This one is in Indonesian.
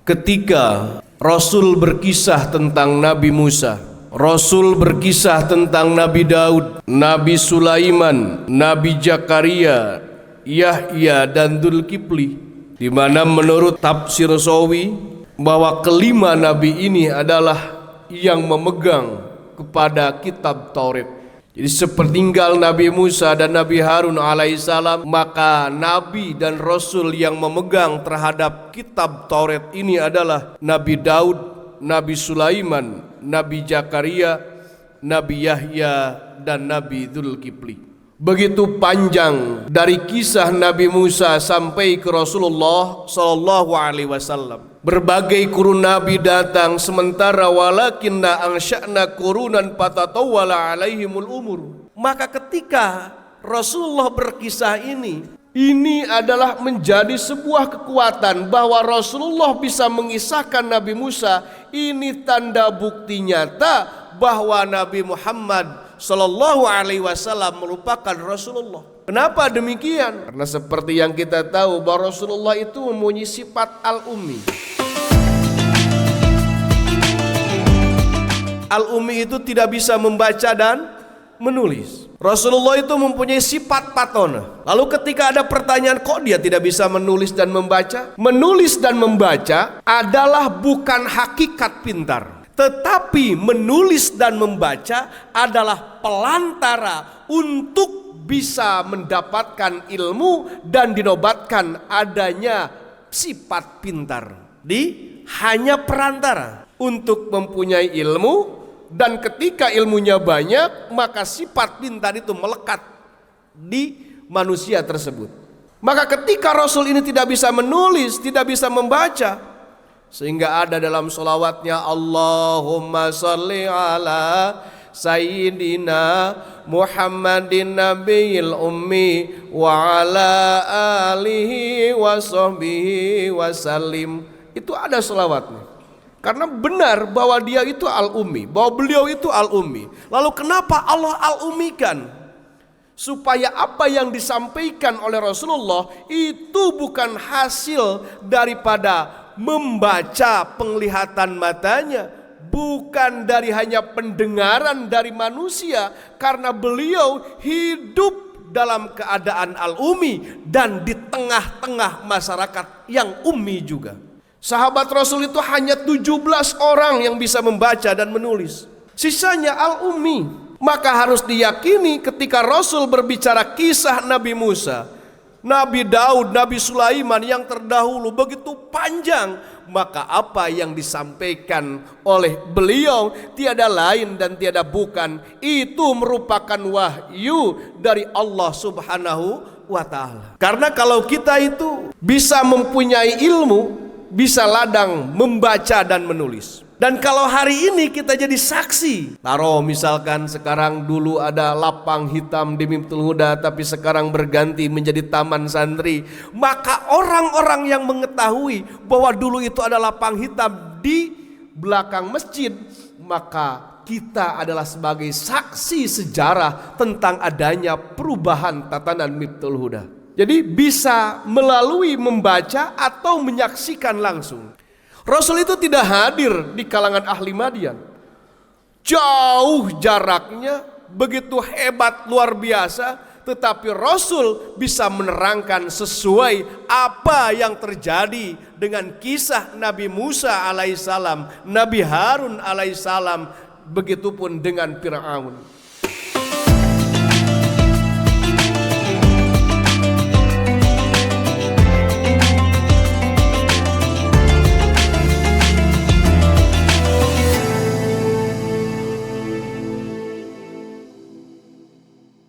Ketika Rasul berkisah tentang Nabi Musa, Rasul berkisah tentang Nabi Daud, Nabi Sulaiman, Nabi Zakaria, Yahya dan Dzulkifli, di mana menurut tafsir Sawi bahwa kelima nabi ini adalah yang memegang kepada kitab Taurat. Jadi sepertinggal Nabi Musa dan Nabi Harun alaihissalam, maka nabi dan rasul yang memegang terhadap kitab Taurat ini adalah Nabi Daud, Nabi Sulaiman, Nabi Zakaria, Nabi Yahya dan Nabi Dzulkifli. Begitu panjang dari kisah Nabi Musa sampai ke Rasulullah sallallahu alaihi wasallam. Berbagai kurun nabi datang, sementara walakinna ansya'na qurunan fatatawwala alaihimul umur. Maka ketika Rasulullah berkisah ini adalah menjadi sebuah kekuatan bahwa Rasulullah bisa mengisahkan Nabi Musa. Ini tanda bukti nyata bahwa Nabi Muhammad sallallahu alaihi wasallam merupakan Rasulullah. Kenapa demikian? Karena seperti yang kita tahu bahwa Rasulullah itu mempunyai sifat al-ummi. Al-ummi itu tidak bisa membaca dan menulis. Rasulullah itu mempunyai sifat patona. Lalu ketika ada pertanyaan, kok dia tidak bisa menulis dan membaca? Menulis dan membaca adalah bukan hakikat pintar, tetapi menulis dan membaca adalah pelantara untuk bisa mendapatkan ilmu dan dinobatkan adanya sifat pintar. Hanya perantara untuk mempunyai ilmu, dan ketika ilmunya banyak, maka sifat pintar itu melekat di manusia tersebut. Maka ketika Rasul ini tidak bisa menulis, tidak bisa membaca, sehingga ada dalam sholawatnya, Allahumma sholli ala Sayyidina Muhammadin Nabiyil Ummi wa ala alihi wa sahbihi wa salim. Itu ada sholawatnya. Karena benar bahwa dia itu al-ummi, bahwa beliau itu al-ummi. Lalu kenapa Allah al-ummikan? Supaya apa yang disampaikan oleh Rasulullah itu bukan hasil daripada membaca penglihatan matanya, bukan dari hanya pendengaran dari manusia, karena beliau hidup dalam keadaan al-ummi dan di tengah-tengah masyarakat yang ummi juga. Sahabat Rasul itu hanya 17 orang yang bisa membaca dan menulis, sisanya al-ummi. Maka harus diyakini ketika Rasul berbicara kisah Nabi Musa, Nabi Daud, Nabi Sulaiman yang terdahulu begitu panjang, maka apa yang disampaikan oleh beliau tiada lain dan tiada bukan, itu merupakan wahyu dari Allah Subhanahu wa ta'ala. Karena kalau kita itu bisa mempunyai ilmu, bisa ladang membaca dan menulis. Dan kalau hari ini kita jadi saksi, taruh misalkan sekarang dulu ada lapang hitam di Miftul Huda, tapi sekarang berganti menjadi taman santri, maka orang-orang yang mengetahui bahwa dulu itu ada lapang hitam di belakang masjid, maka kita adalah sebagai saksi sejarah tentang adanya perubahan tatanan Miftul Huda. Jadi bisa melalui membaca atau menyaksikan langsung. Rasul itu tidak hadir di kalangan ahli Madian. Jauh jaraknya, begitu hebat luar biasa, tetapi Rasul bisa menerangkan sesuai apa yang terjadi dengan kisah Nabi Musa alaihissalam, Nabi Harun alaihissalam, begitupun dengan Fir'aun.